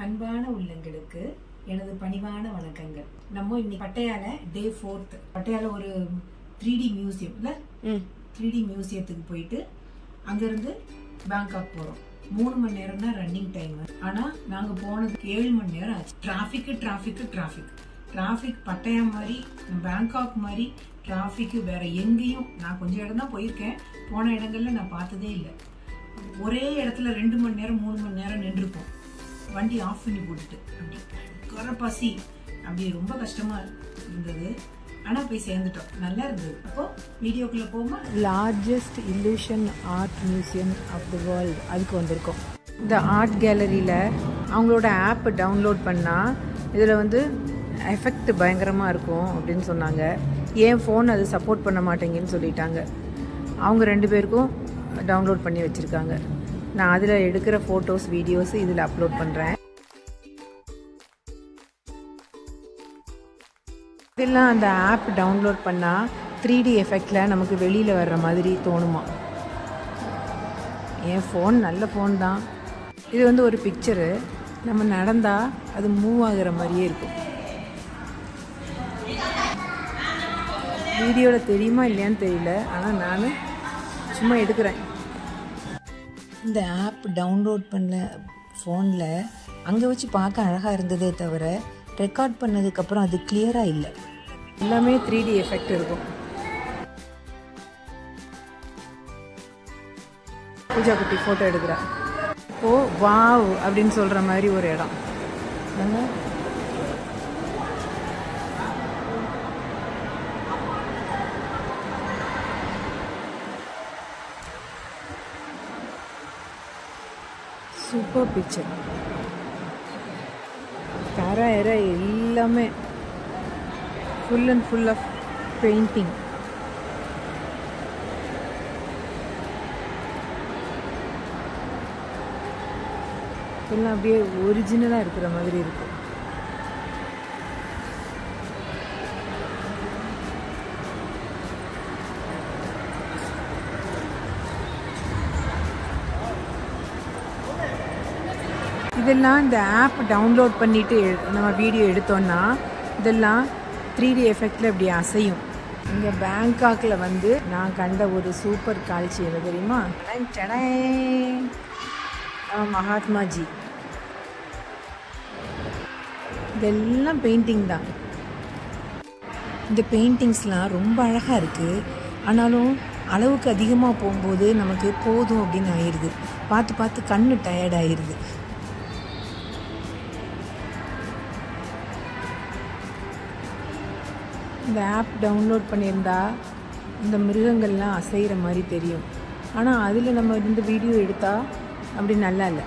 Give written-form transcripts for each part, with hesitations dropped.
அன்பான உள்ளங்களுக்கு எனது பணிவான வணக்கங்கள். நம்ம இன்னைக்கு பட்டையால டே 4th பட்டையால ஒரு 3D மியூசியம் இல்ல 3D மியூசியத்துக்கு போயிட்டு அங்கிருந்து பேங்காக் போறோம். 3 மணி நேரம் தான் ரன்னிங் டைம். ஆனா நாங்க போனதுக்கு 7 மணி நேரம் ஆச்சு. டிராபிக் பட்டையா மாதிரி பேங்காக் மாதிரி டிராபிக் வேற எங்கேயும் நான் கொஞ்சம் இடம் தான் போயிருக்கேன். போன இடங்கள்ல நான் பார்த்ததே இல்லை. ஒரே இடத்துல 2 மணி நேரம் 3 மணி நேரம் நின்றுப்போம். வண்டி ஆஃப் பண்ணி போட்டுட்டு அப்படி கர பசி அப்படி ரொம்ப கஷ்டமா இருந்தது. ஆனா போய் சேர்ந்துட்டோம், நல்லா இருந்தது. அப்போ வீடியோக்குள்ள போமா largest illusion art museum of the world அதுக்கு வந்திருக்கோம். இந்த ஆர்ட் கேலரியில அவங்களோட ஆப் டவுன்லோட் பண்ணா இதுல வந்து எஃபெக்ட் பயங்கரமா இருக்கும் அப்படின்னு சொன்னாங்க. ஏன் ஃபோன் அது சப்போர்ட் பண்ண மாட்டேங்குன்னு சொல்லிட்டாங்க. அவங்க 2 பேருக்கும் டவுன்லோட் பண்ணி வச்சுருக்காங்க. நான் அதில் எடுக்கிற ஃபோட்டோஸ் வீடியோஸ் இதில் அப்லோட் பண்ணுறேன். இதெல்லாம் அந்த ஆப் டவுன்லோட் பண்ணால் 3D எஃபெக்டில் நமக்கு வெளியில் வர்ற மாதிரி தோணுமா. என் ஃபோன் நல்ல ஃபோன் தான். இது வந்து ஒரு பிக்சரு, நம்ம நடந்தால் அது மூவ் ஆகிற மாதிரியே இருக்கும். வீடியோவில் தெரியுமா இல்லையான்னு தெரியல, ஆனால் நான் சும்மா எடுக்கிறேன். இந்த ஆப் டவுன்லோட் பண்ண ஃபோனில் அங்கே வச்சு பார்க்க அழகாக இருந்ததே தவிர ரெக்கார்ட் பண்ணதுக்கப்புறம் அது கிளியராக இல்லை. எல்லாமே 3D எஃபெக்ட் இருக்கும். பூஜா குட்டி ஃபோட்டோ எடுக்கிறா. ஓ வாவ் அப்படின்னு சொல்கிற மாதிரி ஒரு இடம். Super picture. கரை எல்லாமே full and full of painting. எல்லாம் அப்படியே ஒரிஜினலாக இருக்கிற மாதிரி இருக்கும். இதெல்லாம் இந்த ஆப் டவுன்லோட் பண்ணிவிட்டு நம்ம வீடியோ எடுத்தோன்னா இதெல்லாம் 3D எஃபெக்டில் இப்படி அசையும். இங்கே பேங்காக்கில் வந்து நான் கண்ட ஒரு சூப்பர் காட்சி என்ன தெரியுமா? மகாத்மாஜி. இதெல்லாம் பெயிண்டிங் தான். இந்த பெயிண்டிங்ஸ்லாம் ரொம்ப அழகாக இருக்குது. ஆனாலும் அளவுக்கு அதிகமாக போகும்போது நமக்கு போதும் அப்படின்னு ஆயிடுது. பார்த்து பார்த்து கண்ணு டயர்ட் ஆயிடுது. இந்த ஆப் டவுன்லோட் பண்ணியிருந்தா இந்த மிருகங்கள்லாம் அசைகிற மாதிரி தெரியும். ஆனால் அதில் நம்ம இந்த வீடியோ எடுத்தால் அப்படி நல்லா இல்லை.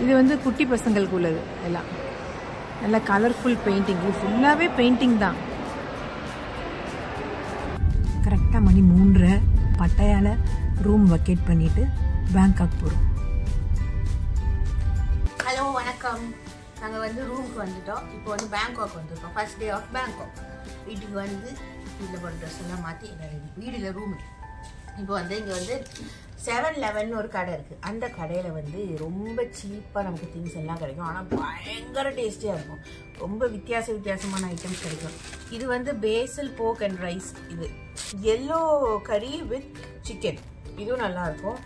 இது வந்து குட்டி பசங்களுக்கு உள்ளது. எல்லாம் நல்லா கலர்ஃபுல் பெயிண்டிங். இது ஃபுல்லாகவே பெயிண்டிங் தான். கரெக்டாக மணி 3:30 பட்டையால் ரூம் வக்கேட் பண்ணிவிட்டு பேங்காக் போகிறோம். ஹலோ வணக்கம். நாங்கள் வந்து ரூமுக்கு வந்துட்டோம். இப்போ வந்து பேங்காக் வந்துருக்கோம். First day of Bangkok. வீட்டுக்கு வந்து வீட்டில் போகிற ட்ரெஸ் எல்லாம் மாற்றி எல்லாம் வீடில் ரூமு. இப்போ வந்து இங்கே வந்து 7-Eleven ஒரு கடை இருக்குது. அந்த கடையில் வந்து ரொம்ப சீப்பாக நமக்கு திங்ஸ் எல்லாம் கிடைக்கும். ஆனால் பயங்கர டேஸ்டியாக இருக்கும். ரொம்ப வித்தியாசமான ஐட்டம்ஸ் கிடைக்கும். இது வந்து பேசல் போக் அண்ட் ரைஸ். இது எல்லோ கறி வித் சிக்கன். இதுவும் நல்லாயிருக்கும்.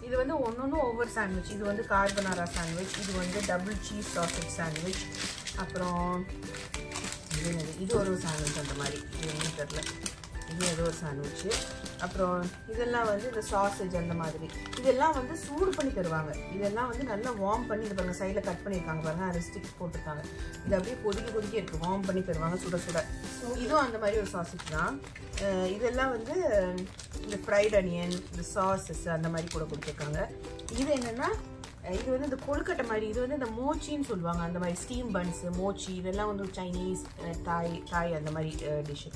இது வந்து ஒன்று ஒவ்வொரு சாண்ட்விச். இது வந்து கார்பனாரா சாண்ட்விச். இது வந்து டபுள் சீஸ் சாசேஜ் சாண்ட்விச். அப்புறம் இது ஒரு சாண்ட்விச் அந்த மாதிரி. இது என்ன தெரியல. இது ஏதோ ஒரு சாண்ட்விச்சு. அப்புறம் இதெல்லாம் வந்து இந்த சாசேஜ் அந்த மாதிரி. இதெல்லாம் வந்து சூடு பண்ணி தருவாங்க. இதெல்லாம் வந்து நல்லா வார்ம் பண்ணி இது பாருங்க சைடில் கட் பண்ணியிருக்காங்க பாருங்க. அது ஸ்டிக் போட்டிருக்காங்க. இது அப்படியே கொதிக்க இருக்குது. வார்ம் பண்ணி தருவாங்க சுட சுட. இதுவும் அந்த மாதிரி ஒரு சாசேஜ் தான். இதெல்லாம் வந்து இந்த ஃப்ரைட் அனியன், இந்த சாஸஸ் அந்த மாதிரி கூட கொடுத்துருக்காங்க. இது என்னென்னா இது வந்து இந்த கொழுக்கட்டை மாதிரி. இது வந்து இந்த மோச்சின்னு சொல்லுவாங்க. அந்த மாதிரி ஸ்டீம் பன்ஸு மோச்சி இதெல்லாம் வந்து சைனீஸ் தாய் அந்த மாதிரி டிஷ்ஷு.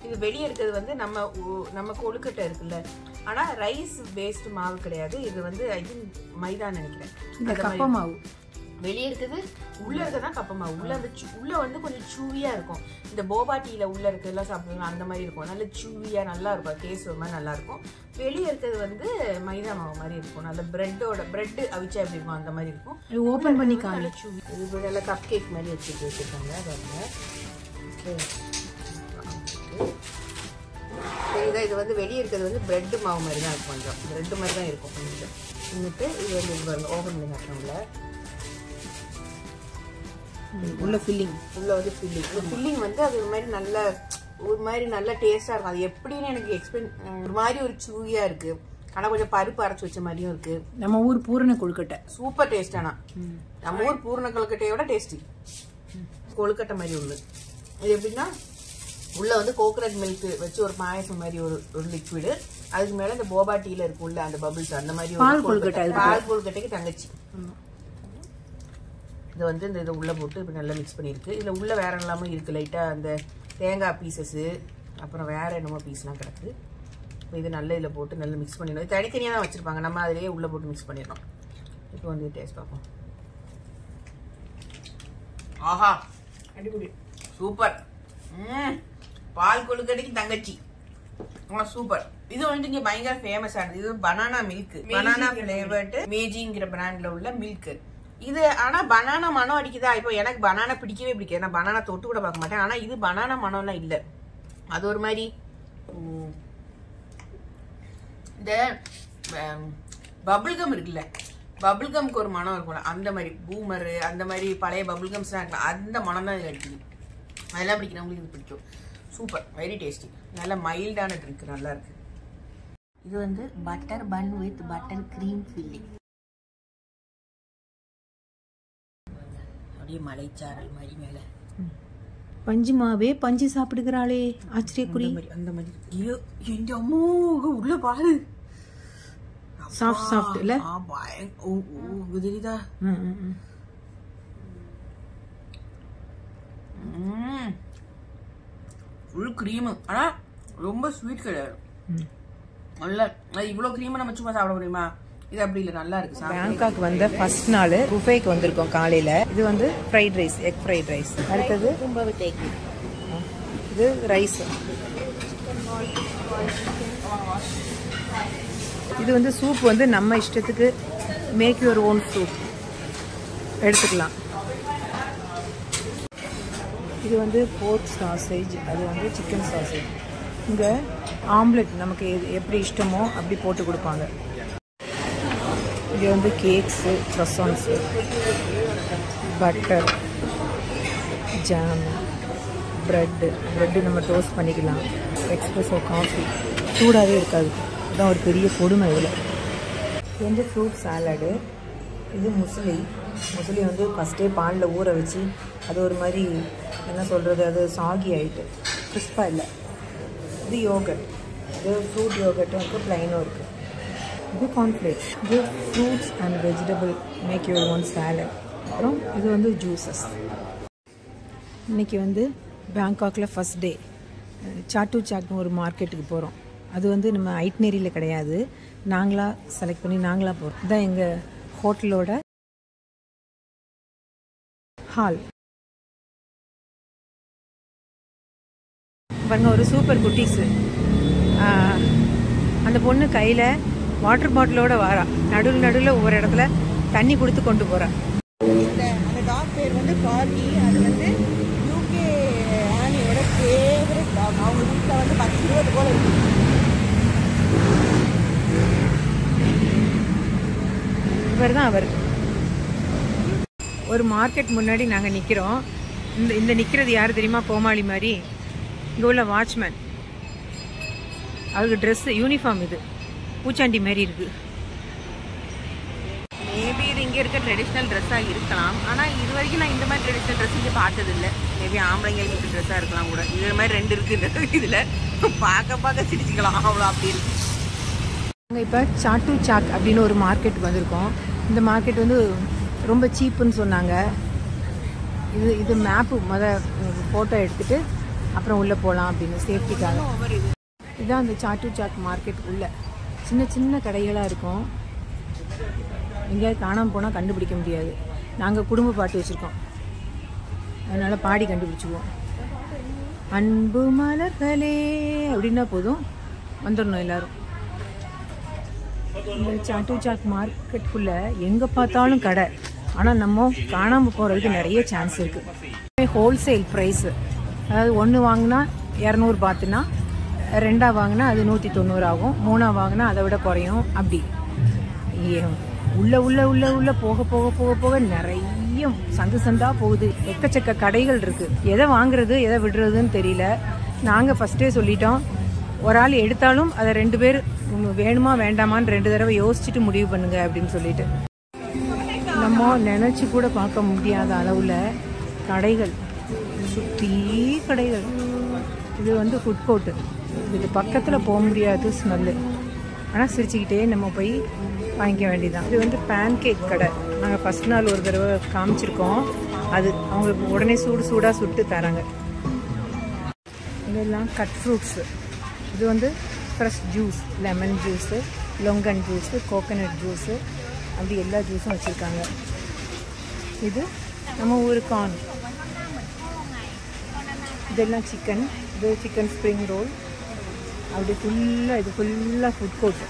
இது வெளியே இருக்கிறது வந்து நம்ம கொழுக்கட்டை இருக்குல்ல. ஆனால் ரைஸ் பேஸ்டு மாவு கிடையாது. இது வந்து ஐ திங்க் மைதான் நினைக்கிறேன். கப்ப மாவு. வெளியே இருக்குது, உள்ள இருக்கதான் கப்பமா. உள்ள உள்ள வந்து கொஞ்சம் சூவியா இருக்கும். இந்த போபா டீல உள்ள இருக்கிறதெல்லாம் சாப்பிடுவோம் அந்த மாதிரி இருக்கும். நல்ல சூவியா நல்லா இருக்கும். டேஸ்ட் ஒரு மாதிரி நல்லா இருக்கும். வெளியே இருக்கிறது வந்து மைதா மாவு மாதிரி இருக்கும். நல்ல பிரெட் அவிச்சா எப்படி இருக்கும் அந்த மாதிரி இருக்கும். ஓபன் பண்ணி காலி சூவி. இது நல்ல கப் கேக் மாதிரி வச்சிருக்காங்க. இது வந்து வெளியே இருக்கிறது வந்து பிரெட் மாவு மாதிரி தான் இருக்கும். கொஞ்சம் பிரெட் மாதிரி தான் இருக்கும் கொஞ்சம். இன்னிட்டு இது வந்து ஓபன் பண்ணி காட்டுறோம்ல. உள்ள ஃபில்லிங் வந்து ஃபில்லிங் வந்து அது ஒரு மாதிரி நல்ல டேஸ்டா இருக்கும். அது எப்படின்னு எனக்கு எக்ஸ்பிளைன் ஒரு மாதிரி ஒரு சூவியா இருக்கு. ஆனா கொஞ்சம் பருப்பு அரைச்சு வச்ச மாதிரியும் இருக்கு. நம்ம ஊர் பூரண கொழுக்கட்டை சூப்பர் டேஸ்ட். ஆனா நம்ம ஊர் பூரண கொழுக்கட்டையோட டேஸ்டி கொழுக்கட்டை மாதிரி உள்ள. இது எப்படின்னா உள்ள வந்து கோகனட் மில்க் வச்சு ஒரு பாயசம் மாதிரி ஒரு லிக்விடு, அதுக்கு மேல இந்த போபா டீல இருக்குள்ள அந்த பபிள்ஸ் அந்த மாதிரி பால் கொழுக்கட்டைக்கு தங்கச்சி. இது வந்து இந்த இதை உள்ள போட்டு இப்படி நல்லா மிக்ஸ் பண்ணிருக்கு. இதுல உள்ள வேற எல்லாமே இருக்கு. லைட்டா அந்த தேங்காய் பீசஸ், அப்புறம் வேற என்னமோ பீஸ்லாம் கிடக்கு. இது நல்ல இதில் போட்டு நல்லா மிக்ஸ் பண்ணிடணும். இது தனித்தனியாக தான் வச்சிருப்பாங்க, நம்ம அதிலேயே உள்ள போட்டு மிக்ஸ் பண்ணிடணும். இப்போ வந்து டேஸ்ட் பார்ப்போம். ஆஹா, அடிப்பொடி, சூப்பர். பால் கொழுக்கட்டைக்கு தங்கச்சி சூப்பர். இது வந்து இங்க பயங்கர ஃபேமஸ் ஆனது. இது பனானா மில்க், பனானா ஃபிளேவர்டு மேஜிங்கிற பிராண்ட்ல உள்ள மில்க். இது ஆனா பனானா மனம் அடிக்குதா? இப்போ எனக்கு பனானா பிடிக்கவே பிடிக்காது. நான் பனானா தொட்டு கூட பார்க்க மாட்டேன். ஆனா இது பனானா மனம்லாம் இல்லை. அது ஒரு மாதிரி இந்த பபுள்கம் இருக்குல்ல, பபுள்கம்க்கு ஒரு மனம் இருக்கும்ல, அந்த மாதிரி பூமரு அந்த மாதிரி பழைய பபுள்கம்ஸ்லாம் இருக்கலாம், அந்த மனம் தான் இது அடிக்குது. அதெல்லாம் பிடிக்கிறவங்களுக்கு இது பிடிக்கும். Super, very tasty. நல்ல மைல்டான ட்ரிங்க், நல்லா இருக்கு. இது வந்து butter bun with butter cream filling. அப்படியே மலைச்சாரல் மாதிரி மேல பஞ்சு மாவே பஞ்சு சாப்பிடுகிறாளே, ஆச்சரியக்குறி. அந்த மாதிரி ஐயோ எங்க அம்மா உள்ள பாரு, சாஃப்ட் இல்ல? தெரியுதா? Full cream. ஆனா ரொம்ப ஸ்வீட் கிடையாது. நல்லா இவ்வளவு கிரீம் நம்ம சும்மா சாப்பிட முடியுமா? இது அப்படி இல்லை, நல்லா இருக்கு. பேங்காக் வந்த ஃபர்ஸ்ட் நாள் புஃபேக்கு வந்திருக்கோம் காலையில. இது வந்து fried rice, egg fried rice. அடுத்தது இது ரைஸ். இது வந்து சூப் வந்து நம்ம இஷ்டத்துக்கு மேக் யுவர் ஓன் சூப் எடுத்துக்கலாம். இது வந்து போர்க் சாசேஜ், அது வந்து சிக்கன் சாசேஜ். இங்கே ஆம்லெட் நமக்கு எப்படி இஷ்டமோ அப்படி போட்டு கொடுப்பாங்க. இது வந்து கேக்ஸு, க்ரொசான்ஸு, பட்டர், ஜாம், ப்ரெட்டு நம்ம டோஸ்ட் பண்ணிக்கலாம். எக்ஸ்ப்ரெஸோ காஃபி சூடாகவே இருக்காது. இதுதான் ஒரு பெரிய கொடுமை இதில். இது வந்து ஃப்ரூட் சாலடு. இது முஸ்லி வந்து ஃபஸ்ட்டே பாலில் ஊற வச்சு அது ஒரு மாதிரி என்ன சொல்கிறது, அது சாகி ஆகிட்டு கிறிஸ்பாக இல்லை. இது யோகட், இது ஃப்ரூட் யோகட்டும் இருக்குது, ப்ளைனும் இருக்குது. இது கார்ன்ஃப்ளேக்ஸ். இது fruits and vegetable make your own salad. அப்புறம் இது வந்து ஜூஸஸ். இன்றைக்கி வந்து பேங்காக்கில் ஃபஸ்ட் டே சாட்டு சாக்னு ஒரு மார்க்கெட்டுக்கு போகிறோம். அது வந்து நம்ம ஐட்னரியில் கிடையாது, நாங்களாக செலக்ட் பண்ணி நாங்களாக போகிறோம். இதுதான் எங்கள் ஹோட்டலோட ஹால். பாருங்க, ஒரு சூப்பர் குட்டீஸு. அந்த பொண்ணு கையில் வாட்டர் பாட்டிலோட வாரா, நடுவில் ஒவ்வொரு இடத்துல தண்ணி கொடுத்து கொண்டு போகிறா. அந்த டாக் பேர் வந்து கார்கி. அது வந்து யூகே ஆனியோட ஃபேவரட் டாக். அவங்க வீட்டில் வந்து 10-20 போல இருக்கு. இவர் தான் அவர். ஒரு மார்க்கெட் முன்னாடி நாங்கள் நிற்கிறோம். இந்த நிற்கிறது யார் தெரியுமா? கோமாளி மாதிரி. இங்கே உள்ள வாட்ச்மேன், அவருக்கு ட்ரெஸ்ஸு யூனிஃபார்ம் இது பூச்சாண்டி மாதிரி இருக்குது. மேபி இது இங்கே இருக்க ட்ரெடிஷ்னல் ட்ரெஸ்ஸாக இருக்கலாம். ஆனால் இது வரைக்கும் நான் இந்த மாதிரி ட்ரெடிஷ்னல் ட்ரெஸ் இங்கே பார்த்ததில்லை. மேபி ஆம்பளைங்களுக்கு ட்ரெஸ்ஸாக இருக்கலாம் கூட. இது மாதிரி 2 இருக்குது இதில். பார்க்க சிரிச்சுக்கலாம், அவ்வளோ அப்படி இருக்கு. நாங்கள் இப்போ சாட்டு சாக் அப்படின்னு ஒரு மார்க்கெட்டுக்கு வந்திருக்கோம். இந்த மார்க்கெட் வந்து ரொம்ப சீப்புன்னு சொன்னாங்க. இது மேப்பு ஃபோட்டோ எடுத்துகிட்டு அப்புறம் உள்ளே போகலாம் அப்படின்னு சேஃப்டிக்காக. இதுதான் அந்த சாட்டு சாக் மார்க்கெட். உள்ள சின்ன சின்ன கடைகளாக இருக்கும். எங்கேயாவது காணாமல் போனால் கண்டுபிடிக்க முடியாது. நாங்கள் குடும்ப பாட்டு வச்சுருக்கோம், அதனால் பாடி கண்டுபிடிச்சிக்குவோம். அன்பு மலர்களே அப்படின்னா போதும், வந்துடணும் எல்லோரும். இந்த சாட்டு சாக் மார்க்கெட்டுக்குள்ளே எங்கே பார்த்தாலும் கடை, ஆனால் நம்ம காணாமல் போகிறதுக்கு நிறைய சான்ஸ் இருக்குது. ஹோல்சேல் ப்ரைஸு, அதாவது 1 வாங்கினா 200 பார்த்துனா, 2 வாங்கினா அது 190 ஆகும், 3 வாங்கினா அதை விட குறையும். அப்படி உள்ள உள்ள உள்ள உள்ள போக போக போக போக நிறைய சந்தா போகுது. எக்கச்சக்க கடைகள் இருக்குது. எதை வாங்குறது எதை விடுறதுன்னு தெரியல. நாங்கள் ஃபஸ்ட்டே சொல்லிட்டோம், ஒரு ஆள் எடுத்தாலும் அதை 2 பேர் வேணுமா வேண்டாமான்னு 2 தடவை யோசிச்சுட்டு முடிவு பண்ணுங்க அப்படின்னு சொல்லிட்டு. நம்ம நினச்சி கூட பார்க்க முடியாத அளவில் கடைகள், சுற்றி கடைகள். இது வந்து ஃபுட் கோர்ட்டு, இது பக்கத்தில் போக முடியாது ஸ்மெல்லு. ஆனால் சிரிச்சுக்கிட்டே நம்ம போய் வாங்கிக்க வேண்டியதான். இது வந்து பேன் கேக் கடை. நாங்கள் ஃபஸ்ட் நாள் ஒரு தடவை காமிச்சிருக்கோம், அது அவங்களுக்கு உடனே சூடாக சுட்டு தராங்க. இதெல்லாம் கட் ஃப்ரூட்ஸு. இது வந்து fresh juice, lemon juice, longan juice, coconut juice, அப்படி எல்லா ஜூஸும் வச்சுருக்காங்க. இது நம்ம ஊர் கார்ன். இதெல்லாம் சிக்கன், இது சிக்கன் ஸ்ப்ரிங் ரோல். அப்படி ஃபுல்லாக இது ஃபுல்லாக ஃபுட் கோர்ட்.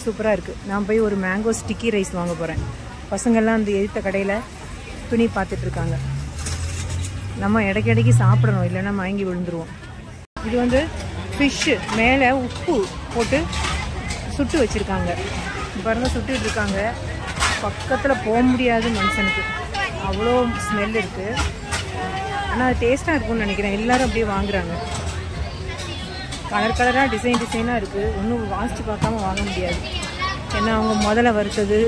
சூப்பராக இருக்குது. நான் போய் ஒரு மேங்கோ ஸ்டிக்கி ரைஸ் வாங்க போகிறேன். பசங்கள்லாம் அந்த எழுத்த கடையில் துணி பார்த்துட்ருக்காங்க. நம்ம இடைக்கிடைக்கு சாப்பிடணும், இல்லைன்னா மயங்கி விழுந்துருவோம். இது வந்து ஃபிஷ்ஷு, மேலே உப்பு போட்டு சுட்டு வச்சுருக்காங்க. பாருங்கள், சுட்டுட்டு இருக்காங்க. பக்கத்தில் போக முடியாது மனுஷனுக்கு, அவ்வளோ ஸ்மெல் இருக்குது. ஆனால் அது டேஸ்ட்டாக இருக்கும்னு நினைக்கிறேன். எல்லோரும் அப்படியே வாங்குறாங்க. கலராக டிசைனாக இருக்குது. ஒன்றும் வாசித்து பார்க்காம வாங்க முடியாது. ஏன்னா அவங்க முதல்ல வறுத்தது,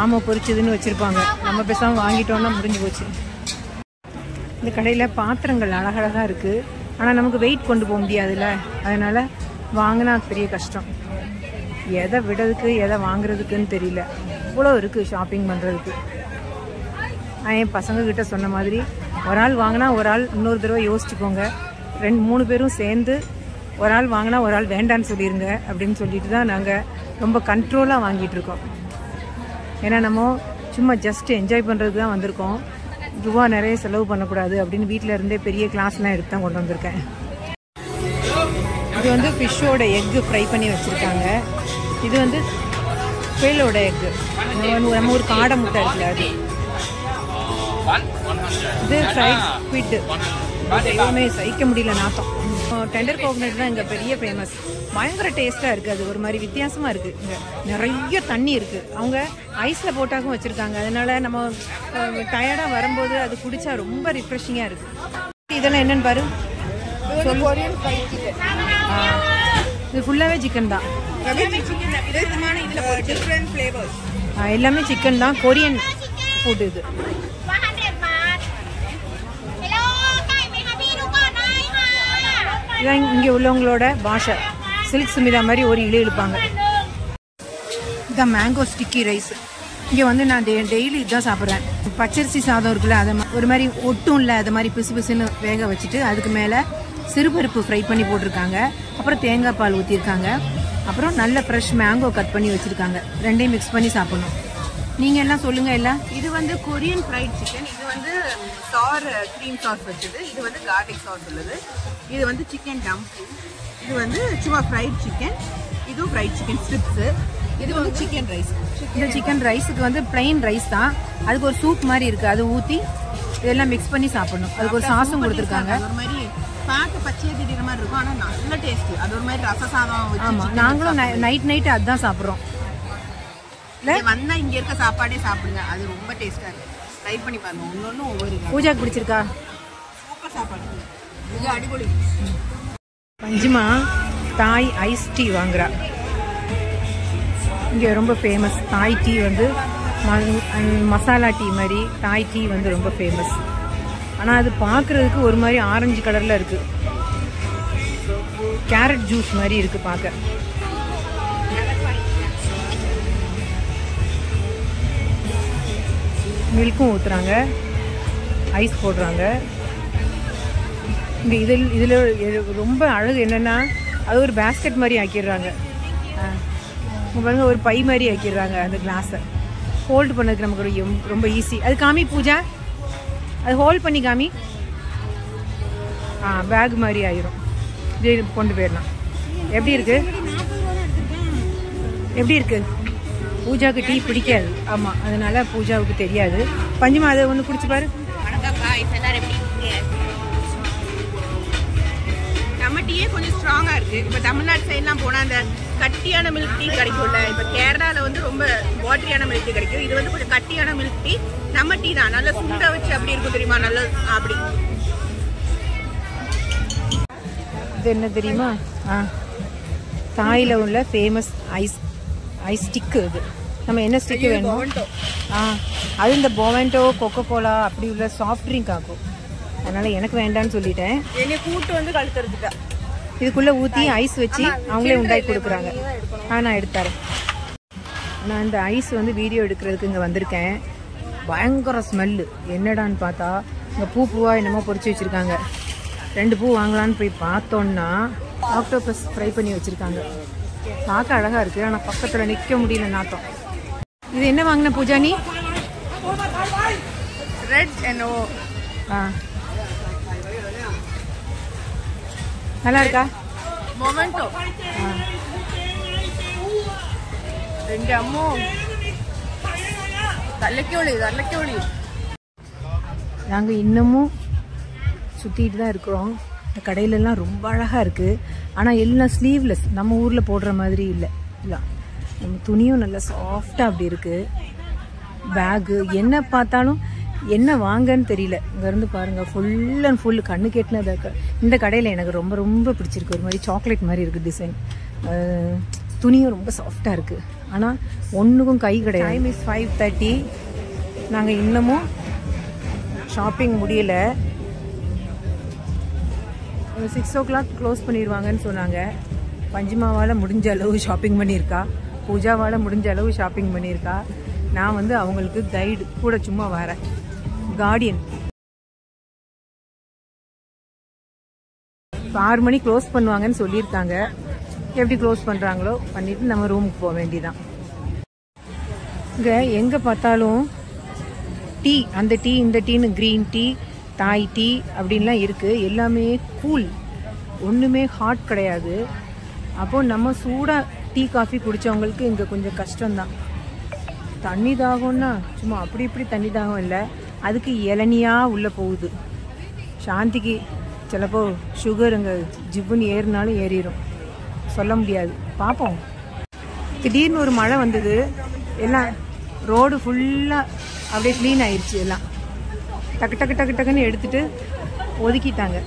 ஆமை பொரிச்சதுன்னு வச்சுருப்பாங்க. நம்ம பேசாமல் வாங்கிட்டோன்னா முடிஞ்சு போச்சு. இந்த கடையில் பாத்திரங்கள் அழகழகாக இருக்குது. ஆனால் நமக்கு வெயிட் கொண்டு போக முடியாதுல்ல, அதனால் வாங்கினா பெரிய கஷ்டம். எதை விடுறதுக்கு எதை வாங்குறதுக்குன்னு தெரியல. இவ்வளோ இருக்குது ஷாப்பிங் பண்ணுறதுக்கு. நான் என் பசங்கக்கிட்ட சொன்ன மாதிரி, ஒரு ஆள் வாங்கினா ஒரு ஆள் இன்னொரு தடவை யோசிச்சுக்கோங்க. 2-3 பேரும் சேர்ந்து ஒரு ஆள் வாங்கினா ஒரு ஆள் வேண்டான்னு சொல்லிடுங்க அப்படின்னு சொல்லிட்டு தான் நாங்கள் ரொம்ப கண்ட்ரோலாக வாங்கிட்டுருக்கோம். ஏன்னா நம்ம சும்மா ஜஸ்ட் என்ஜாய் பண்ணுறதுக்கு தான் வந்திருக்கோம். ரூபா நிறைய செலவு பண்ணக்கூடாது அப்படின்னு வீட்டில் இருந்தே பெரிய கிளாஸ்லாம் எடுத்து தான் கொண்டு வந்திருக்கேன். இது வந்து ஃபிஷ்ஷோட எக்கு ஃப்ரை பண்ணி வச்சுருக்காங்க. இது வந்து குயிலோட எக்கு, நம்ம ஒரு காடை முட்டை இருக்குல்ல அது. இது ஃப்ரைட் ஸ்குவிட். எதுவுமே சகிக்க முடியல நாத்தம். டெண்டர் கோகனட் தான் இங்கே பெரிய ஃபேமஸ். பயங்கர டேஸ்ட்டாக இருக்குது. அது ஒரு மாதிரி வித்தியாசமாக இருக்குது. இங்கே நிறைய தண்ணி இருக்குது. அவங்க ஐஸில் போட்டாக்கும் வச்சுருக்காங்க. அதனால நம்ம டயர்டாக வரும்போது அது குடித்தா ரொம்ப ரிஃப்ரெஷிங்காக இருக்குது. இதெல்லாம் என்னென்னு பாரு. இது ஃபுல்லாகவே சிக்கன் தான். எல்லாமே சிக்கன் தான். கொரியன் ஃபுட் இது. இதான் இங்கே உள்ளவங்களோட பாஷை. சில்க் சுமிதா மாதிரி ஒரு இழுப்பாங்க. இதான் மேங்கோ ஸ்டிக்கி ரைஸ். இங்கே வந்து நான் டெய்லி இதுதான் சாப்பிட்றேன். பச்சரிசி சாதம் இருக்குல்ல, அதை ஒரு மாதிரி ஒட்டும் இல்லை, அது மாதிரி பிசு பிசுன்னு வேக வச்சுட்டு அதுக்கு மேலே சிறுபருப்பு ஃப்ரை பண்ணி போட்டிருக்காங்க. அப்புறம் தேங்காய் பால் ஊற்றிருக்காங்க. அப்புறம் நல்ல ஃப்ரெஷ் மேங்கோ கட் பண்ணி வச்சுருக்காங்க. ரெண்டையும் மிக்ஸ் பண்ணி சாப்பிட்ணும். நீங்கள் எல்லாம் சொல்லுங்கள். எல்லாம் இது வந்து கொரியன் ஃப்ரைட் சிக்கன். இது வந்து சார் க்ரீம் சாஸ் வச்சது. இது வந்து கார்லிக் சாஸ் உள்ளது. இது வந்து சிக்கன் டம்ப்ளிங். இது வந்து சும்மா ஃப்ரைட் சிக்கன். இதுவும் ஃப்ரைட் சிக்கன் ஸ்ட்ரிப்ஸு. இது வந்து சிக்கன் ரைஸ். இந்த சிக்கன் ரைஸுக்கு வந்து பிளைன் ரைஸ் தான். அதுக்கு ஒரு சூப் மாதிரி இருக்குது, அது ஊற்றி இதெல்லாம் மிக்ஸ் பண்ணி சாப்பிடணும். அதுக்கு ஒரு சாஸும் கொடுத்துருக்காங்க. ஒரு மாதிரி பார்க்க பச்சையாக திடீர் மாதிரி இருக்கும், ஆனால் நல்ல டேஸ்ட்டு. அது ஒரு மாதிரி ரச சாதம். ஆமாம், நாங்களும் நைட் அதுதான் சாப்பிட்றோம். இல்லை வந்தால் இங்கே இருக்க சாப்பாடே சாப்பிடுங்க, அது ரொம்ப டேஸ்ட்டாக இருக்குது. ட்ரை பண்ணி பாருங்க. ஒன்று ஒவ்வொரு. பூஜாக்கு பிடிச்சிருக்கா? சூப்பர் சாப்பாடு, மிக அடிப்பொலி. பஞ்சுமா தாய் ஐஸ் டீ வாங்குறா. இங்கே ரொம்ப ஃபேமஸ் தாய் டீ வந்து மசாலா டீ மாதிரி. தாய் டீ வந்து ரொம்ப ஃபேமஸ். ஆனால் அது பார்க்குறதுக்கு ஒரு மாதிரி ஆரஞ்சு கலரில் இருக்குது. கேரட் ஜூஸ் மாதிரி இருக்குது பார்க்க. மில்க்கும் ஊற்றுறாங்க, ஐஸ் போடுறாங்க. இங்கே இதில் ரொம்ப அழகு என்னென்னா, அது ஒரு பேஸ்கெட் மாதிரி ஆக்கிடுறாங்க. பாருங்க ஒரு பை மாதிரி ஆக்கிடுறாங்க அந்த கிளாஸை. ஹோல்டு பண்ணதுக்கு நமக்கு ரொம்ப ஈஸி. அது காமி பூஜா, அது ஹோல்ட் பண்ணி காமி. பேக் மாதிரி ஆயிரும். இது கொண்டு போயிடலாம். எப்படி இருக்கு? எப்படி இருக்கு? பூஜாவுக்கு டீ பிடிக்காது. ஆமாம், அதனால பூஜாவுக்கு தெரியாது. பஞ்சுமா அதை ஒன்று குடிச்சு பாரு. நம்ம டீயே கொஞ்சம் ஸ்ட்ராங்கா இருக்கு. இப்ப தமிழ்நாடு சைட்லாம் போனா அந்த கட்டியான மில்க் டீ கிடைக்கும்ல. இப்ப கேரளால வந்து ரொம்ப வாட்டரியான மில்க் டீ கிடைக்கும். இது வந்து கொஞ்சம் கட்டியான மில்க் டீ. நம்ம டீ தான் நல்லா சுண்ட வச்சு அப்படி இருக்கும் தெரியுமா, நல்ல அப்படி. இது என்ன தெரியுமா? தாயில உள்ள ஃபேமஸ் ஐஸ் ஸ்டிக்கு. இது நம்ம என்ன ஸ்டிக்கு வேணும்? அது இந்த பொவெண்டோ, கொக்கோ கோலா அப்படி உள்ள சாஃப்ட் ட்ரிங்க் ஆகும். அதனால எனக்கு வேண்டான்னு சொல்லிட்டேன். என்னை கூட்டு வந்து கழுத்துறதுக்கா இதுக்குள்ள ஊற்றி ஐஸ் வச்சு அவங்களே உண்டாக்கி கொடுக்குறாங்க. நான் எடுத்தாரேன். நான் இந்த ஐஸ் வந்து வீடியோ எடுக்கிறதுக்கு இங்கே வந்திருக்கேன். பயங்கர ஸ்மெல்லு. என்னடான்னு பார்த்தா இங்கே பூவா என்னமோ பொறிச்சு வச்சுருக்காங்க. 2 பூ வாங்கலான்னு போய் பார்த்தோன்னா ஆக்டோபஸ் ஃப்ரை பண்ணி வச்சுருக்காங்க. பார்க்க அழகாக இருக்குது, ஆனால் பக்கத்தில் நிற்க முடியல நாட்டம். இது என்ன வாங்கின பூஜா நீ? ரெட் என்னோ. நல்லா இருக்கா? மொமெண்டோ. 2 அம்மோ தள்ளக்கோழி. நாங்கள் இன்னமும் சுற்றிட்டு தான் இருக்கிறோம். இந்த கடையிலலாம் ரொம்ப அழகாக இருக்குது. ஆனால் எல்லாம் ஸ்லீவ்லெஸ். நம்ம ஊரில் போடுற மாதிரி இல்லை. நம்ம துணியும் நல்லா சாஃப்டாக அப்படி இருக்குது. பேகு என்ன பார்த்தாலும் என்ன வாங்கன்னு தெரியல. இங்கேருந்து பாருங்கள், ஃபுல் அண்ட் ஃபுல் கண்ணு கெட்டினது. இந்த கடையில் எனக்கு ரொம்ப ரொம்ப பிடிச்சிருக்கு. ஒரு மாதிரி சாக்லேட் மாதிரி இருக்குது டிசைன். துணியும் ரொம்ப சாஃப்டாக இருக்குது. ஆனால் ஒன்றுக்கும் கை கிடையாது. Time is 5:30. நாங்கள் இன்னமும் ஷாப்பிங் முடியலை. 6 o'clock க்ளோஸ் பண்ணிடுவாங்கன்னு சொன்னாங்க. பஞ்சுமாவால் முடிஞ்ச அளவு ஷாப்பிங் பண்ணியிருக்கா, பூஜாவால் முடிஞ்ச அளவு ஷாப்பிங் பண்ணியிருக்கா. நான் வந்து அவங்களுக்கு கைடு கூட சும்மா வரேன், கார்டியன். 6 மணி க்ளோஸ் பண்ணுவாங்கன்னு சொல்லியிருக்காங்க. எப்படி க்ளோஸ் பண்ணுறாங்களோ பண்ணிவிட்டு நம்ம ரூமுக்கு போக வேண்டியதான். இங்கே எங்கே பார்த்தாலும் டீ, அந்த டீ இந்த டீன்னு க்ரீன் டீ, தாய் டீ அப்படின்லாம் இருக்குது. எல்லாமே கூல், ஒன்றுமே ஹாட் கிடையாது. அப்போது நம்ம சூடாக டீ காஃபி குடித்தவங்களுக்கு இங்கே கொஞ்சம் கஷ்டம்தான். தண்ணி தாகம்னா சும்மா அப்படி இப்படி தண்ணி தாகம் இல்லை, அதுக்கு இளநியாக உள்ளே போகுது. சாந்திக்கு சிலப்போ சுகர் இங்கே ஜிவ்வுன்னு ஏறினாலும் ஏறிடும், சொல்ல முடியாது. பார்ப்போம். திடீர்னு ஒரு மழை வந்தது, எல்லாம் ரோடு ஃபுல்லாக அப்படியே க்ளீன் ஆயிடுச்சு. எல்லாம் டக்குன்னு எடுத்துட்டு ஒதுக்கிட்டாங்க.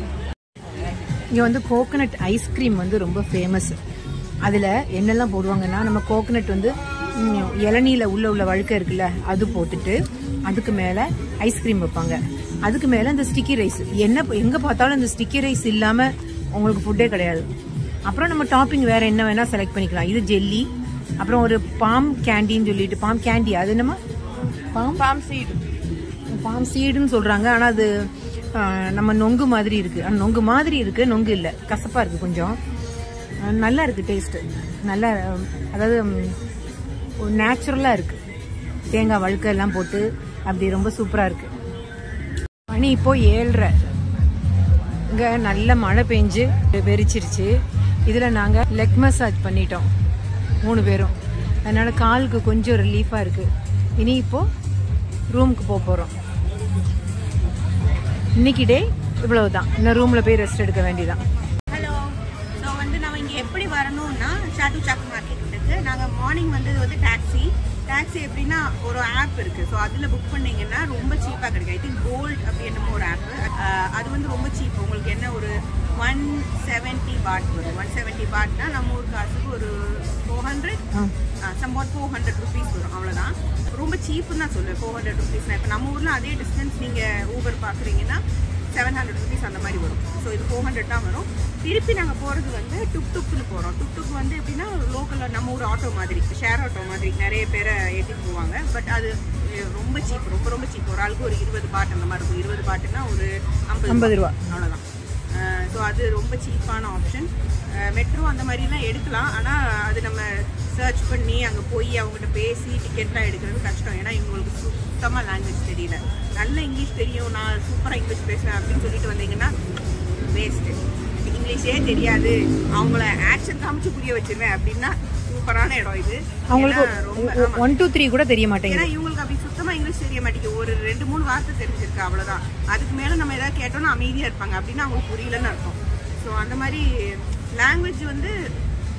இங்கே வந்து கோகனட் ஐஸ்கிரீம் வந்து ரொம்ப ஃபேமஸ். அதில் என்னெல்லாம் போடுவாங்கன்னா, நம்ம கோகனட் வந்து இளநீல உள்ள வழுக்க இருக்குல்ல, அது போட்டுட்டு அதுக்கு மேலே ஐஸ்கிரீம் வைப்பாங்க. அதுக்கு மேலே அந்த ஸ்டிக்கி ரைஸ். எங்கே பார்த்தாலும் அந்த ஸ்டிக்கி ரைஸ் இல்லாமல் உங்களுக்கு ஃபுட்டே கிடையாது. அப்புறம் நம்ம டாப்பிங் வேறு என்ன வேணால் செலக்ட் பண்ணிக்கலாம். இது ஜெல்லி, அப்புறம் ஒரு பாம் கேண்டின்னு சொல்லிட்டு, பாம் கேண்டி அது என்னமா பாம் சீடுன்னு சொல்கிறாங்க. ஆனால் அது நம்ம நொங்கு மாதிரி இருக்குது. ஆனால் நொங்கு மாதிரி இருக்குது, நொங்கு இல்லை, கசப்பாக இருக்குது கொஞ்சம். நல்லா இருக்குது டேஸ்ட்டு, நல்லா, அதாவது நேச்சுரலாக இருக்குது. தேங்காய் வழுக்க எல்லாம் போட்டு அப்படி ரொம்ப சூப்பராக இருக்குது. மணி இப்போது 7:30. இங்கே நல்ல மழை பெஞ்சு வெறிச்சிருச்சு. இதில் நாங்கள் லெக் மசாஜ் பண்ணிட்டோம் 3 பேரும். அதனால் காலுக்கு கொஞ்சம் ரிலீஃபாக இருக்குது. இனி இப்போது ரூமுக்கு போகிறோம். இன்னைக்கு டே இவ்வளவுதான். இன்னும் ரூமில் போய் ரெஸ்ட் எடுக்க வேண்டியதான். ஹலோ. ஸோ வந்து நம்ம இங்கே எப்படி வரணும்னா, ஷாட்டு சாக்கு மார்க்கெட் இருக்குது. நாங்கள் மார்னிங் வந்து டாக்ஸி எப்படின்னா ஒரு ஆப் இருக்குது. ஸோ அதில் புக் பண்ணிங்கன்னா ரொம்ப சீப்பாக கிடைக்கும். ஐ திங்க் கோல்ட் அப்படி என்னமோ ஒரு ஆப்பு. அது வந்து ரொம்ப சீப். உங்களுக்கு என்ன ஒரு 170 பாட் வரும். 170 பாட்னா நம்ம ஊர் காசுக்கு ஒரு 400 400 ருபீஸ் வரும். அவ்வளோதான். ரொம்ப சீப்புன்னு தான் சொல்லுவேன். 400 ருபீஸ்னா இப்போ நம்ம ஊரில் அதே டிஸ்டன்ஸ் நீங்கள் ஊபர் பார்க்குறீங்கன்னா 700 ருபீஸ் அந்த மாதிரி வரும். ஸோ இது 400 தான் வரும். திருப்பி நாங்கள் போகிறது வந்து டுக்னு போகிறோம். டுக் வந்து எப்படின்னா லோக்கலில் நம்ம ஊர் ஆட்டோ மாதிரி, ஷேர் ஆட்டோ மாதிரி நிறைய பேரை ஏற்றிட்டு போவாங்க. பட் அது ரொம்ப சீப், ரொம்ப சீப். ஒரு ஆளுக்கு ஒரு 20 பாட் அந்த மாதிரி இருக்கும். 20 பாட்டுன்னா ஒரு 50 ரூபா அவ்வளோதான். ஸோ அது ரொம்ப சீப்பான ஆப்ஷன். மெட்ரோ அந்த மாதிரிலாம் எடுக்கலாம். ஆனால் அது நம்ம சர்ச் பண்ணி அங்கே போய் அவங்ககிட்ட பேசி டிக்கெட்லாம் எடுக்கிறது கஷ்டம். ஏன்னா இவங்களுக்கு சுத்தமாக லாங்குவேஜ் தெரியல. நல்ல இங்கிலீஷ் தெரியும், நான் சூப்பராக இங்கிலீஷ் பேசுகிறேன் அப்படின்னு சொல்லிட்டு வந்தீங்கன்னா வேஸ்ட்டு. இங்கிலீஷே தெரியாது, அவங்கள ஆக்ஷன் காமிச்சு புரிய வச்சிருவேன் அப்படின்னா சூப்பரான இடம் இது. அவங்களுக்கு 1 2 3 கூட தெரிய மாட்டேங்குது. ஏன்னா இவங்களுக்கு அப்படி சுத்தமாக இங்கிலீஷ் தெரிய மாட்டேங்குது. ஒரு 2 3 வார்த்தை தெரிஞ்சிருக்கு, அவ்வளோதான். அதுக்கு மேலே நம்ம எதாவது கேட்டோம்னா அமைதியாக இருப்பாங்க, அப்படின்னா அவங்களுக்கு புரியலன்னு அர்த்தம். ஸோ அந்த மாதிரி லாங்குவேஜ் வந்து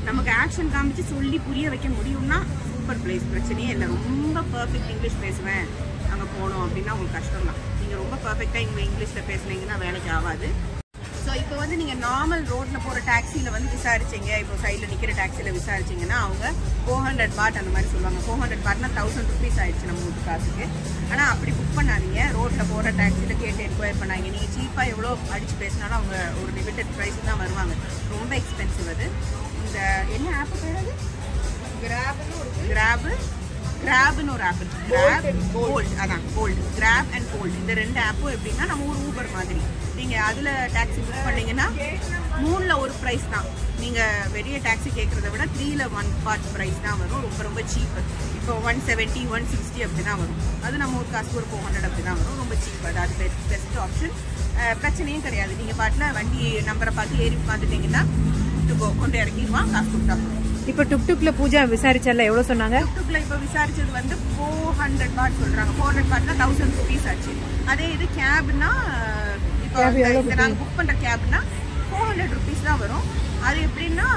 நமக்கு ஆக்ஷன் காமிச்சு சொல்லி புரிய வைக்க முடியும்னா சூப்பர் பிளேஸ், பிரச்சனையே இல்லை. ரொம்ப பர்ஃபெக்ட் இங்கிலீஷ் பேசுவேன் அங்கே போகணும் அப்படின்னா உங்களுக்கு கஷ்டம் தான். நீங்கள் ரொம்ப பர்ஃபெக்டாக இங்கிலீஷில் பேசுனீங்கன்னா வேலைக்கு ஆகாது. ஸோ இப்போ வந்து நீங்கள் நார்மல் ரோட்டில் போகிற டாக்ஸியில் வந்து விசாரிச்சிங்க, இப்போ சைடில் நிற்கிற டாக்ஸியில் விசாரிச்சிங்கன்னா அவங்க 400 பாட் அந்த மாதிரி சொல்லுவாங்க. 400 பாட்னா 1000 ருபீஸ் ஆயிடுச்சு நம்ம வீட்டு காசுக்கு. ஆனால் அப்படி புக் பண்ணாதீங்க. ரோட்டில் போகிற டாக்ஸியில் கேட்டு என்கொயர் பண்ணாங்க. நீங்கள் சீப்பாக எவ்வளோ அடித்து பேசினாலும் அவங்க ஒரு லிமிட்டட் ப்ரைஸுக்கு தான் வருவாங்க. ரொம்ப எக்ஸ்பென்சிவ் அது. இந்த என்ன ஆப்பு பேர் அது? கிராப்னு ஒரு ஆப் இருக்குது. கிராப் போல்ட், அதான் போல்ட், கிராப் அண்ட் போல்ட். இந்த 2 ஆப்பும் எப்படின்னா நம்ம ஒரு ஊபர் மாதிரி. நீங்கள் அதில் டாக்ஸி புக் பண்ணிங்கன்னா 3ல் 1 ப்ரைஸ் தான். நீங்கள் வெளியே டாக்ஸி கேட்குறத விட 3ல் 1 பார்ட் ப்ரைஸ் தான் வரும். ரொம்ப ரொம்ப சீப்பு. இப்போ 170 160 அப்படி தான் வரும். அது நம்ம ஒரு காசுக்கு ஒரு 400 அப்படி தான் வரும். ரொம்ப சீப். அது பெஸ்ட் ஆப்ஷன். பிரச்சனையும் கிடையாது. நீங்கள் பாட்டில் வண்டி நம்பரை பார்த்து ஏறி பார்த்துட்டிங்கன்னா கொண்டு இறங்கிடுவான், காசு கொடுத்தா. இப்போ டுக்டுக்ல பூஜா விசாரிச்சால எவ்வளவு சொன்னாங்க? டுக்டுக்ல இப்போ விசாரிச்சது வந்து 400 பாட் சொல்றாங்க. 400 பாட்னா 1000 ருபீஸ் ஆச்சு. அதே இது கேப்னா இப்போ நாங்கள் புக் பண்ற கேப்னா 400 ருபீஸ் தான் வரும். அது எப்படின்னா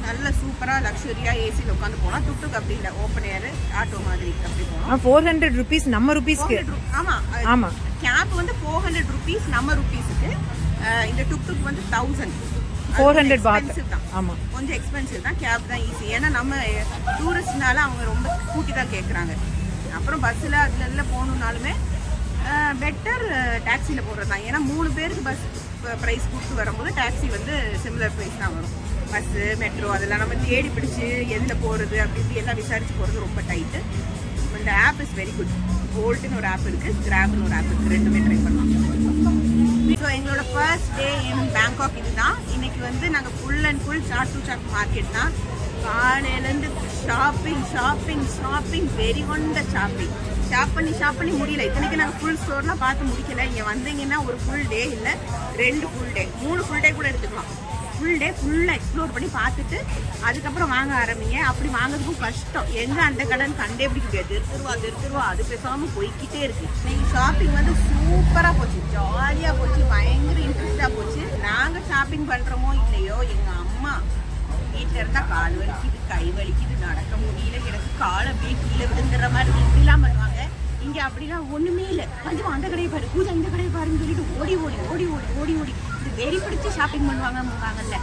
நல்ல சூப்பரா லக்ஸரியா ஏசியில் உட்காந்து போகலாம். டுக்டுக் அப்படி இல்லை, ஓப்பன் ஏர் ஆட்டோ மாதிரி அப்படி போகலாம். 400 ருபீஸ் நம்ம ருபீஸ்க்கு. ஆமா ஆமா, கேப் வந்து 400 ருபீஸ் நம்ம ருபீஸுக்கு. இந்த டுக்டுக் வந்து 1000 400 பாட். ஆமா, கொஞ்சம் எக்ஸ்பென்சிவ் தான். கேப் தான் ஈஸி. ஏன்னா நம்ம டூரிஸ்ட்னால அவங்க ரொம்ப கூட்டி தான் கேட்குறாங்க. அப்புறம் பஸ்ஸில் அதுல போகணுன்னாலுமே பெட்டர் டாக்ஸியில் போடுறது தான். ஏன்னா 3 பேருக்கு பஸ் ப்ரைஸ் கொடுத்து வரும்போது டாக்ஸி வந்து சிமிலர் ப்ரைஸ் தான் வரும். பஸ்ஸு மெட்ரோ அதெல்லாம் நம்ம தேடி பிடிச்சி எதில் போகிறது அப்படி எல்லாம் விசாரித்து போகிறது ரொம்ப டைட்டு. இந்த ஆப் இஸ் வெரி குட். போல்ட்னு ஒரு ஆப் இருக்குது, கிராப்னு ஒரு ஆப் இருக்குது. 2மே ட்ரை பண்ணலாம். ஸோ எங்களோட ஃபர்ஸ்ட் டே இன் பேங்காக் இதுதான். இன்னைக்கு வந்து நாங்கள் full and full Chatuchak market தான். காலையிலேருந்து ஷாப்பிங் வெரி கொண்ட ஷாப் பண்ணி முடியல. இத்தனைக்கு நாங்கள் ஃபுல் ஸ்டோர்லாம் பார்த்து முடிக்கல. இங்கே வந்தீங்கன்னா ஒரு ஃபுல் டே இல்லை 2 ஃபுல் டே 3 ஃபுல் டே கூட எடுத்துக்கலாம். ஃபுல் டே ஃபுல்லாக எக்ஸ்ப்ளோர் பண்ணி பார்த்துட்டு அதுக்கப்புறம் வாங்க ஆரம்பிங்க. அப்படி வாங்குறதுக்கும் கஷ்டம். எங்கே அந்த கடன் கண்டே பிடிக்க திருவா அது பேசாமல் போய்கிட்டே இருக்கு. இன்னைக்கு ஷாப்பிங் வந்து சூப்பராக போச்சு, ஜாலியாக போச்சு, பயங்கர இன்ட்ரெஸ்டாக போச்சு. நாங்கள் ஷாப்பிங் பண்ணுறோமோ இல்லையோ, எங்கள் அம்மா வீட்டில் இருந்தால் கால் வலிக்குது, கை வலிக்குது, நடக்க முடியல, எனக்கு காலை அப்படியே கீழே விழுந்துற மாதிரி இப்படிலாம் பண்ணுவாங்க. இங்கே அப்படிலாம் ஒன்றுமே இல்லை. கொஞ்சம் அந்த கடையை பாரு, பூஜா இந்த கடையை பாருன்னு சொல்லிட்டு ஓடி இது வெறி பிடிச்சி ஷாப்பிங் பண்ணுவாங்கல்ல,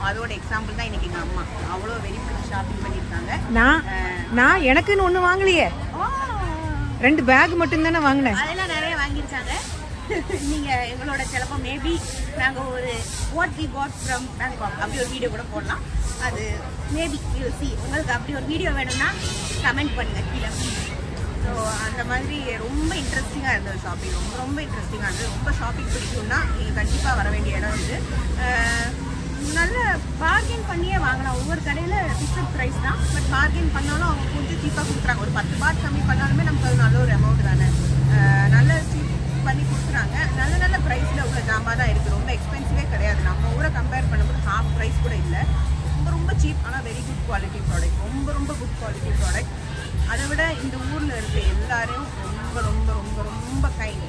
அதோட எக்ஸாம்பிள் தான் இன்னைக்கு எங்கள் அம்மா. அவ்வளோ வெறி பிடிச்சி ஷாப்பிங் பண்ணியிருக்காங்க. நான் எனக்குன்னு ஒன்று வாங்கலையே, 2 பேக் மட்டும் தானே வாங்கினேன். அதெல்லாம் நிறைய வாங்கியிருக்காங்க. நீங்கள் எங்களோட சிலப்போ மேபி நாங்கள் ஒரு what we got from Bangkok அப்படி ஒரு வீடியோ கூட போடலாம். அது மேபி யூ சி. உங்களுக்கு அப்படி ஒரு வீடியோ வேணும்னா கமெண்ட் பண்ணுங்கள் கீழே. ஸோ அந்த மாதிரி ரொம்ப இன்ட்ரெஸ்டிங்காக இருந்தது ஷாப்பிங். ரொம்ப இன்ட்ரெஸ்டிங்காக இருந்தது. ரொம்ப ஷாப்பிங் பிடிக்கும்னா நீங்கள் கண்டிப்பாக வர வேண்டிய இடம் இது. நல்ல பார்கெயின் பண்ணியே வாங்கலாம். ஒவ்வொரு கடையில் ஃபிக்ஸட் ப்ரைஸ் தான், பட் பார்கெயின் பண்ணாலும் அவங்க கொஞ்சம் சீப்பாக கொடுக்குறாங்க. ஒரு 10 பாட் கம்மி பண்ணாலுமே நமக்கு அது நல்ல ஒரு அமௌண்ட் தானே. நல்ல சீப் பண்ணி கொடுக்குறாங்க. நல்ல ப்ரைஸில் உள்ள ஜாமா தான் இருக்குது. ரொம்ப எக்ஸ்பென்சிவே கிடையாது. நம்ம ஊரை கம்பேர் பண்ணும்போது ஹாஃப் ப்ரைஸ் கூட இல்லை. ரொம்ப சீப், ஆனால் வெரி குட் குவாலிட்டி ப்ராடக்ட். ரொம்ப குட் குவாலிட்டி ப்ராடக்ட். அதை விட இந்த ஊரில் இருக்க எல்லாரையும் ரொம்ப கைண்ட்,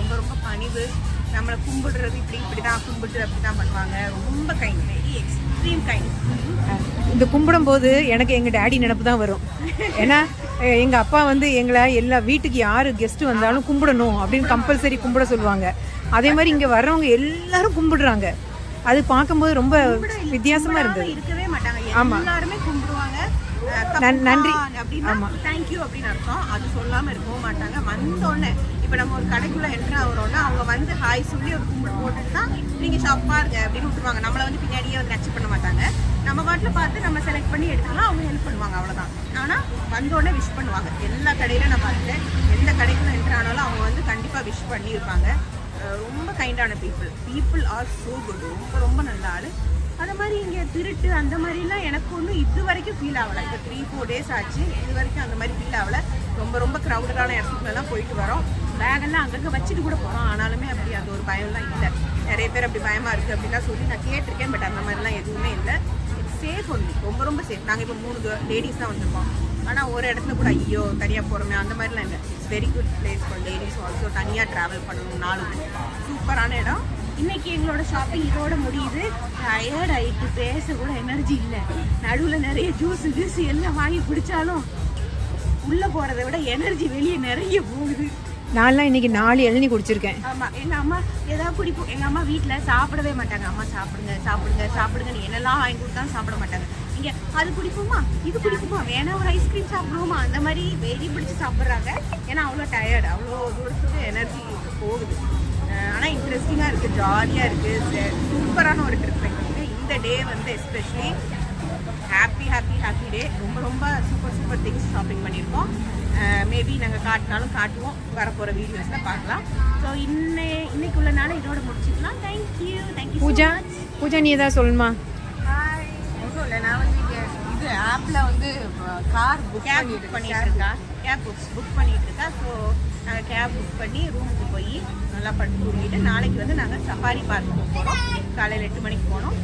ரொம்ப பணிவு. நம்மளை கும்பிடுறது இப்படி தான் கும்பிட்டு அப்படி தான் பண்ணுவாங்க. ரொம்ப கைண்ட், வெரி எக்ஸ்ட்ரீம் கைண்ட். இந்த கும்பிடும் போது எனக்கு எங்கள் டேடி நினப்பு தான் வரும். ஏன்னா எங்கள் அப்பா வந்து எங்களை எல்லா வீட்டுக்கு யார் கெஸ்ட்டு வந்தாலும் கும்பிடணும் அப்படின்னு கம்பல்சரி கும்பிட சொல்லுவாங்க. அதே மாதிரி இங்கே வர்றவங்க எல்லாரும் கும்பிடுறாங்க. அது பார்க்கும்போது ரொம்ப வித்தியாசமாக இருந்தது. இருக்கவே மாட்டாங்க, எல்லாருமே கும்பிடுவாங்க. நன்றி அப்படின்னா தேங்க்யூ அப்படின்னு அர்த்தம். அது சொல்லாமல் இருக்கவும் மாட்டாங்க. வந்தோடனே இப்போ நம்ம ஒரு கடைக்குள்ளே என்ட்ரு ஆகிறோன்னா அவங்க வந்து ஹாய் சொல்லி ஒரு கும்பிடு போட்டுட்டு தான் நீங்கள் ஷாப் பாருங்க அப்படின்னு விட்டுருவாங்க. நம்மளை வந்து பின்னாடியே வந்து நச்சு பண்ண மாட்டாங்க. நம்ம பாட்டில் பார்த்து நம்ம செலக்ட் பண்ணி எடுத்துக்கலாம், அவங்க ஹெல்ப் பண்ணுவாங்க, அவ்வளோதான். ஆனால் வந்தோடனே விஷ் பண்ணுவாங்க. எல்லா கடையிலும் நான் பார்த்துட்டேன். எந்த கடைக்குள்ளே என்ட்ரு ஆனாலும் அவங்க வந்து கண்டிப்பாக விஷ் பண்ணியிருப்பாங்க. ரொம்ப கைண்டான பீப்புள் ஆர் ஸோ குட். ரொம்ப நல்ல ஆள். அது மாதிரி இங்கே திருட்டு அந்த மாதிரிலாம் எனக்கு ஒன்றும் இது வரைக்கும் ஃபீல் ஆகலை. இப்போ 3-4 டேஸ் ஆச்சு, இது வரைக்கும் அந்த மாதிரி ஃபீல் ஆகலை. ரொம்ப ரொம்ப க்ரௌடடான இடத்துக்குலாம் போயிட்டு வரோம். பேகெல்லாம் அங்கங்கே வச்சுட்டு கூட போகிறோம். ஆனாலுமே அப்படி அந்த ஒரு பயம்லாம் இல்லை. நிறைய பேர் அப்படி பயமாக இருக்குது அப்படின்லாம் சொல்லி நான் கேட்டிருக்கேன். பட் அந்த மாதிரிலாம் எதுவுமே இல்லை. இட்ஸ் சேஃப் ஒன்லி, ரொம்ப ரொம்ப சேஃப். நாங்கள் இப்போ 3 லேடிஸ் தான் வந்திருக்கோம். ஆனால் ஒரு இடத்துல கூட ஐயோ தனியாக போகிறோமே அந்த மாதிரிலாம் இல்லை. It's very good place for ladies also. தனியாக ட்ராவல் பண்ணணும், 4 சூப்பரான இடம். இன்னைக்கு எங்களோட ஷாப்பிங் இதோட முடியுது. டயர்ட் ஆகிட்டு பேச கூட எனர்ஜி இல்லை. நடுவில் நிறைய ஜூஸ் எல்லாம் வாங்கி குடித்தாலும் உள்ளே போகிறத விட எனர்ஜி வெளியே நிறைய போகுது. நான்லாம் இன்னைக்கு 4 இளநீ குடிச்சிருக்கேன். ஆமாம், எங்கள் அம்மா ஏதாவது குடிப்போம். எங்கள் அம்மா வீட்டில் சாப்பிடவே மாட்டாங்க. அம்மா சாப்பிடுங்க சாப்பிடுங்க சாப்பிடுங்கன்னு என்னெல்லாம் வாங்கி கொடுத்தாலும் சாப்பிட மாட்டாங்க. இங்கே அது குடிப்போமா, இது குடிப்போமா, வேணா ஒரு ஐஸ்கிரீம் சாப்பிடுவோமா, அந்த மாதிரி வெறி பிடிச்சி சாப்பிட்றாங்க. ஏன்னா அவ்வளோ டயர்டு, அவ்வளோ தூரத்துக்கு எனர்ஜி போகுது. ஆனால் இன்ட்ரெஸ்டிங்காக இருக்குது, ஜாலியாக இருக்குது, சூப்பரான ஒரு ட்ரிப் எங்களுக்கு. இந்த டே வந்து எஸ்பெஷலி ஹாப்பி டே. ரொம்ப ரொம்ப சூப்பர் திங்ஸ் ஷாப்பிங் பண்ணியிருக்கோம். மேபி நாங்கள் காட்டினாலும் காட்டுவோம், வரப்போகிற வீடியோஸில் பார்க்கலாம். ஸோ இன்னைக்குள்ள நாள் இதோட முடிச்சுக்கலாம். தேங்க்யூ பூஜா, நீ ஏதாவது சொல்லணுமா? ஒன்றும் இல்லை, நான் வந்து இங்கே இது ஆப்பில் வந்து கார் புக் பண்ணிட்டு இருக்கா. ஸோ நாங்கள் கேப் புக் பண்ணி ரூமுக்கு போய் நல்லா படுத்து தூங்கிட்டு நாளைக்கு வந்து நாங்கள் சஃபாரி பார்க் போகிறோம். காலையில் 8 மணிக்கு போனோம்.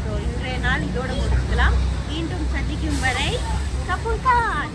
ஸோ இன்றைய நாள் இதோட முடிச்சுக்கலாம். மீண்டும் சந்திக்கும் வரை கபூல் கான்.